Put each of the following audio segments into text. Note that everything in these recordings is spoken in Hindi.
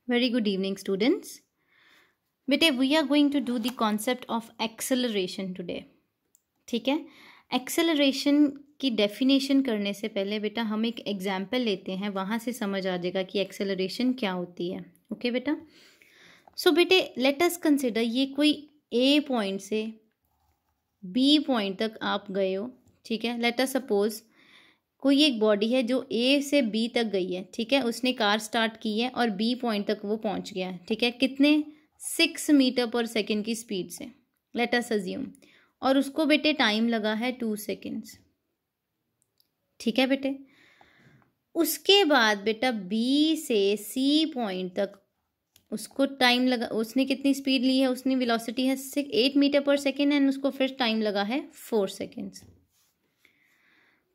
Very good evening, students. बेटे we are going to do the concept of acceleration today. ठीक है, एक्सेलरेशन की डेफिनेशन करने से पहले बेटा हम एक एग्जाम्पल लेते हैं, वहाँ से समझ आ जाएगा कि एक्सेलरेशन क्या होती है. ओके बेटा. सो बेटे लेट अस कंसिडर, ये कोई ए पॉइंट से बी पॉइंट तक आप गए हो. ठीक है, लेट अस सपोज कोई एक बॉडी है जो ए से बी तक गई है. ठीक है, उसने कार स्टार्ट की है और बी पॉइंट तक वो पहुंच गया है. ठीक है, कितने 6 मीटर पर सेकेंड की स्पीड से, लेट अस अज्यूम. और उसको बेटे टाइम लगा है 2 सेकेंड्स. ठीक है बेटे, उसके बाद बेटा बी से सी पॉइंट तक उसको टाइम लगा, उसने कितनी स्पीड ली है, उसने वेलोसिटी है 8 मीटर पर सेकेंड एंड उसको फिर टाइम लगा है 4 सेकेंड्स.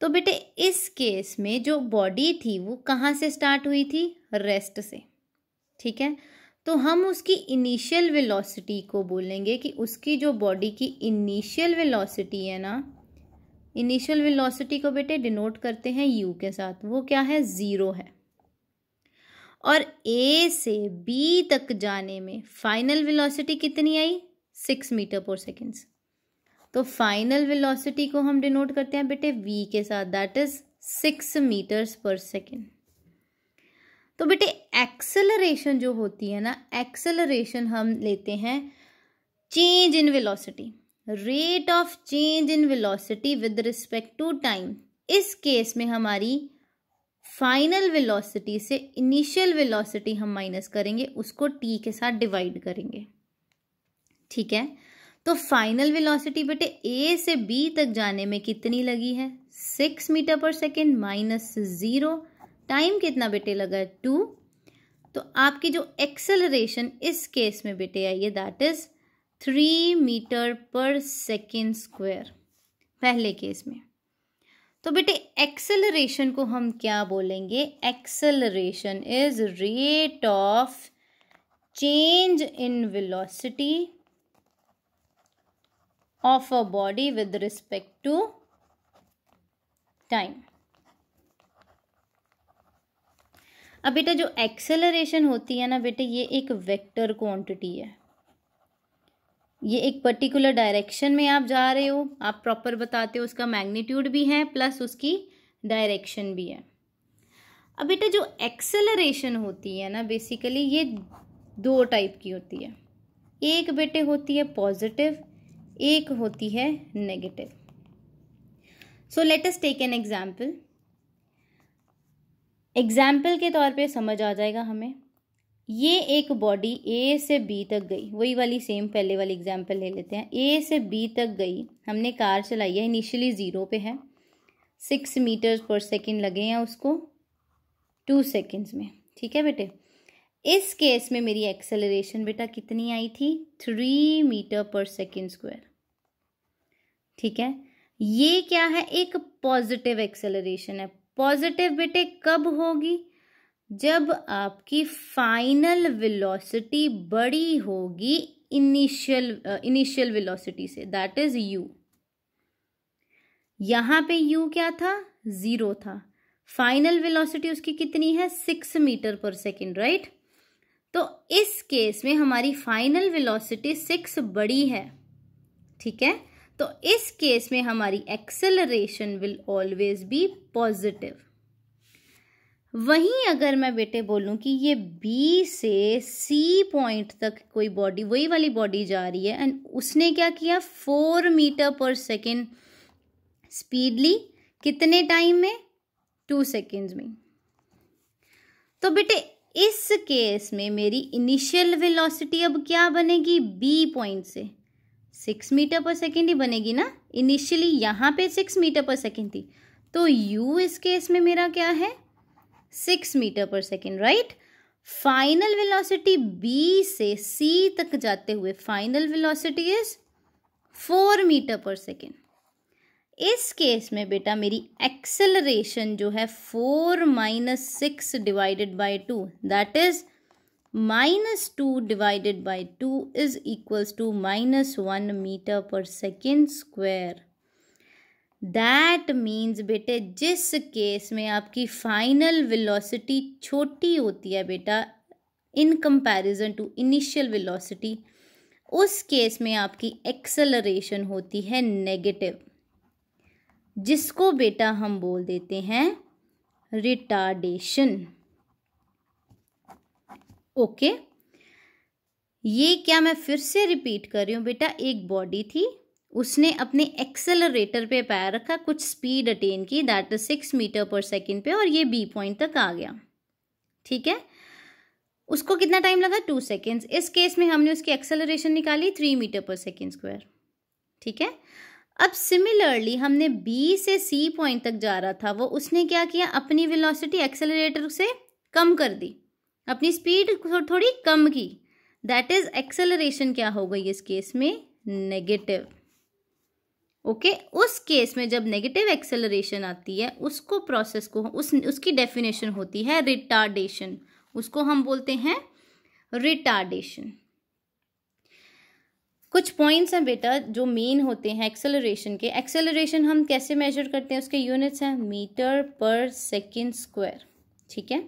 तो बेटे इस केस में जो बॉडी थी वो कहाँ से स्टार्ट हुई थी, रेस्ट से. ठीक है, तो हम उसकी इनिशियल वेलोसिटी को बोलेंगे कि उसकी जो बॉडी की इनिशियल वेलोसिटी है ना, इनिशियल वेलोसिटी को बेटे डिनोट करते हैं यू के साथ. वो क्या है, 0 है. और ए से बी तक जाने में फाइनल वेलोसिटी कितनी आई, 6 मीटर पर सेकेंड. तो फाइनल वेलोसिटी को हम डिनोट करते हैं बेटे v के साथ, दैट इज 6 मीटर्स पर सेकेंड. तो बेटे एक्सेलरेशन जो होती है ना, एक्सेलरेशन हम लेते हैं change in velocity, rate of change in velocity with respect to time. इस केस में हमारी फाइनल वेलोसिटी से इनिशियल वेलोसिटी हम माइनस करेंगे, उसको t के साथ डिवाइड करेंगे. ठीक है, तो फाइनल वेलोसिटी बेटे ए से बी तक जाने में कितनी लगी है, 6 metre per second minus 0. Time कितना बेटे लगा है, 2. तो आपकी जो एक्सेलरेशन इस केस में बेटे आई है, that is 3 metre per second square पहले केस में. तो बेटे एक्सेलरेशन को हम क्या बोलेंगे, acceleration is rate of change in velocity of a body with respect to time. अब बेटा जो एक्सेलरेशन होती है ना बेटे, ये एक वेक्टर क्वांटिटी है. ये एक पर्टिकुलर डायरेक्शन में आप जा रहे हो, आप प्रॉपर बताते हो, उसका मैग्नीट्यूड भी है प्लस उसकी डायरेक्शन भी है. अब बेटा जो एक्सेलरेशन होती है ना, बेसिकली ये 2 टाइप की होती है. एक बेटे होती है पॉजिटिव, एक होती है negative. So let us take an example. Example के तौर पे समझ आ जाएगा हमें. ये एक बॉडी ए से बी तक गई, वही वाली सेम पहले वाली एग्जाम्पल ले लेते हैं. ए से बी तक गई, हमने कार चलाई है, इनिशियली 0 पे है, 6 मीटर पर सेकेंड लगे हैं उसको 2 सेकेंड्स में. ठीक है बेटे, इस केस में मेरी एक्सेलरेशन बेटा कितनी आई थी, 3 मीटर पर सेकेंड स्क्वायर. ठीक है, ये क्या है, एक पॉजिटिव एक्सेलरेशन है. पॉजिटिव बेटे कब होगी, जब आपकी फाइनल वेलोसिटी बड़ी होगी इनिशियल वेलोसिटी से, दैट इज u. यहां पे u क्या था, 0 था. फाइनल वेलोसिटी उसकी कितनी है, 6 मीटर पर सेकेंड, राइट. तो इस केस में हमारी फाइनल वेलोसिटी 6 बड़ी है. ठीक है, तो इस केस में हमारी acceleration will always be positive. वहीं अगर मैं बेटे बोलूं कि ये बी से सी पॉइंट तक कोई बॉडी, वही वाली बॉडी जा रही है एंड उसने क्या किया, 4 मीटर पर सेकेंड स्पीड ली, कितने टाइम में, 2 सेकेंड्स में. तो बेटे इस केस में मेरी इनिशियल वेलोसिटी अब क्या बनेगी, बी पॉइंट से 6 मीटर पर सेकेंड ही बनेगी ना. इनिशियली यहाँ पे 6 मीटर पर सेकेंड थी, तो u इस केस में मेरा क्या है, 6 metre per second, right. Final velocity b से c तक जाते हुए final velocity is 4 metre per second. इस केस में बेटा मेरी एक्सेलरेशन जो है 4 minus 6 divided by 2, that is -2 divided by 2 is equals to -1 metre per second square. That means बेटे जिस केस में आपकी फाइनल वेलोसिटी छोटी होती है बेटा, in comparison to initial velocity, उस केस में आपकी एक्सेलरेशन होती है नेगेटिव, जिसको बेटा हम बोल देते हैं रिटार्डेशन। ओके, ये क्या मैं फिर से रिपीट कर रही हूँ बेटा, एक बॉडी थी, उसने अपने एक्सेलरेटर पे पैर रखा, कुछ स्पीड अटेन की, that is 6 metre per second पे, और ये बी पॉइंट तक आ गया। ठीक है, उसको कितना टाइम लगा? 2 सेकेंड्स। इस केस में हमने उसकी एक्सेलरेशन निकाली 3 मीटर पर सेकेंड स्क्वायर। ठीक है, अब सिमिलरली हमने बी से सी पॉइंट तक जा रहा था, वो उसने क्या किया, अपनी वेलोसिटी एक्सेलरेटर से कम कर दी, अपनी स्पीड थोड़ी कम की, दैट इज एक्सेलरेशन क्या हो गई इस केस में? नेगेटिव। ओके, उस केस में जब नेगेटिव एक्सेलरेशन आती है, उसको प्रोसेस को उसकी डेफिनेशन होती है रिटार्डेशन, उसको हम बोलते हैं रिटार्डेशन। कुछ पॉइंट्स हैं बेटा जो मेन होते हैं एक्सेलरेशन के। एक्सेलरेशन हम कैसे मेजर करते हैं, उसके यूनिट्स हैं मीटर पर सेकेंड स्क्वायर। ठीक है,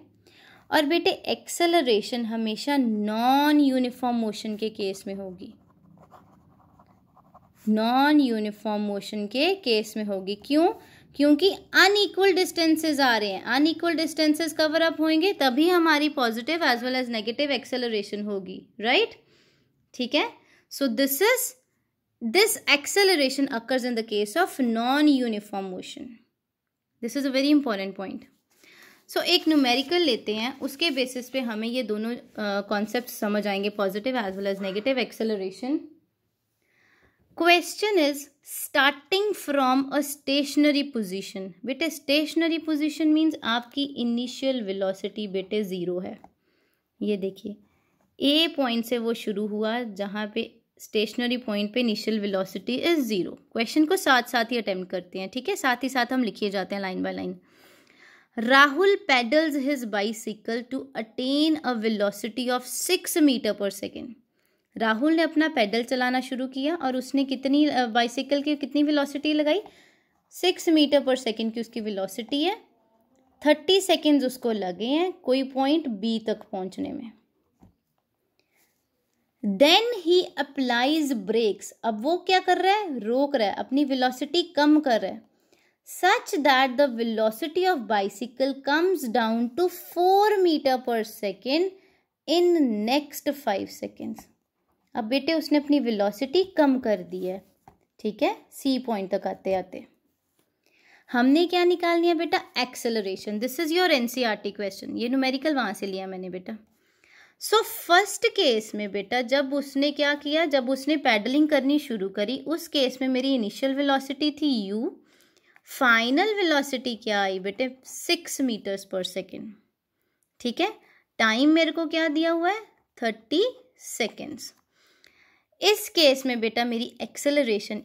और बेटे एक्सेलरेशन हमेशा नॉन यूनिफॉर्म मोशन के केस में होगी, नॉन यूनिफॉर्म मोशन के केस में होगी। क्यों? क्योंकि अनइक्वल डिस्टेंसेस आ रहे हैं, अनइक्वल डिस्टेंसेस कवर अप होंगे तभी हमारी positive as well as negative acceleration होगी, राइट? ठीक है, so this acceleration occurs in the case of non-uniform motion. This is a very important point. सो एक न्यूमेरिकल लेते हैं, उसके बेसिस पे हमें ये दोनों कॉन्सेप्ट समझ आएंगे, positive as well as negative acceleration. Question is starting from a stationary position. बेटे स्टेशनरी पोजीशन मीन्स आपकी इनिशियल वेलोसिटी बेटे 0 है। ये देखिए, ए पॉइंट से वो शुरू हुआ जहाँ पे स्टेशनरी पॉइंट पे इनिशियल वेलोसिटी इज 0। क्वेश्चन को साथ साथ ही अटेम्प्ट करते हैं, ठीक है, साथ ही साथ हम लिखिए जाते हैं line by line. Rahul pedals his bicycle to attain a velocity of 6 metre per second. Rahul ने अपना पैडल चलाना शुरू किया और उसने कितनी बाइसिकल की कितनी वेलोसिटी लगाई? 6 मीटर पर सेकेंड की उसकी वेलोसिटी है। 30 सेकेंड्स उसको लगे हैं कोई पॉइंट बी तक पहुंचने में। Then he applies brakes. अब वो क्या कर रहा है? रोक रहा है, अपनी वेलोसिटी कम कर रहा है, such that the velocity of bicycle comes down to 4 metre per second in next 5 seconds. अब बेटे उसने अपनी वेलोसिटी कम कर दी है, ठीक है, सी पॉइंट तक आते आते। हमने क्या निकालनी है बेटा? Acceleration. This is your NCERT question, ये न्यूमेरिकल वहां से लिया मैंने बेटा। सो फर्स्ट केस में बेटा जब उसने क्या किया, जब उसने पैडलिंग करनी शुरू करी, उस केस में मेरी इनिशियल वेलोसिटी थी u, फाइनल वेलोसिटी क्या आई बेटे? 6 मीटर्स पर सेकेंड। ठीक है, टाइम मेरे को क्या दिया हुआ है? 30 सेकेंड्स। इस केस में बेटा मेरी एक्सेलरेशन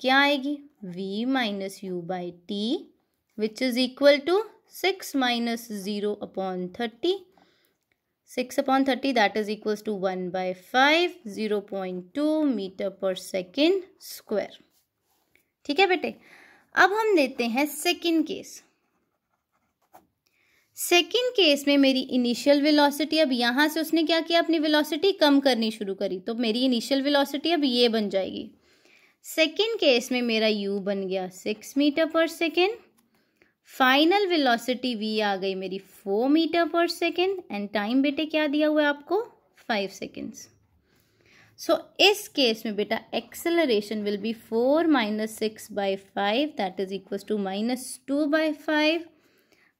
क्या आएगी? v minus u by t which is equal to 6 minus 0 upon 30, 6 upon 30 that is equals to 1/5, 0.2 metre per second square. ठीक है बेटे, अब हम लेते हैं सेकेंड केस। सेकेंड केस में मेरी इनिशियल वेलोसिटी, अब यहाँ से उसने क्या किया? अपनी वेलोसिटी कम करनी शुरू करी, तो मेरी इनिशियल वेलोसिटी अब ये बन जाएगी। सेकेंड केस में मेरा u बन गया 6 metre per second, final velocity v आ गई मेरी 4 metre per second, and time बेटे क्या दिया हुआ है आपको? 5 सेकेंड्स। सो इस केस में बेटा acceleration will be 4 minus 6/5 that is equals to minus 2/5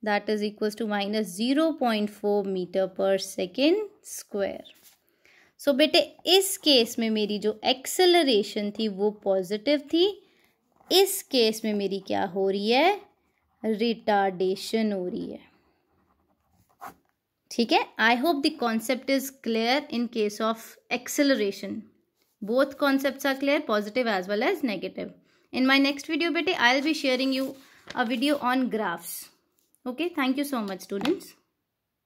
that is equals to minus 0.4 metre per second square. So बेटे इस केस में मेरी जो एक्सेलरेशन थी वो पॉजिटिव थी, इस केस में मेरी क्या हो रही है? रिटार्डेशन हो रही है। ठीक है, I hope the concept is clear in case of acceleration. Both concepts are clear, positive as well as negative. In my next video बेटे I will be sharing you a video on graphs. Okay, thank you so much students.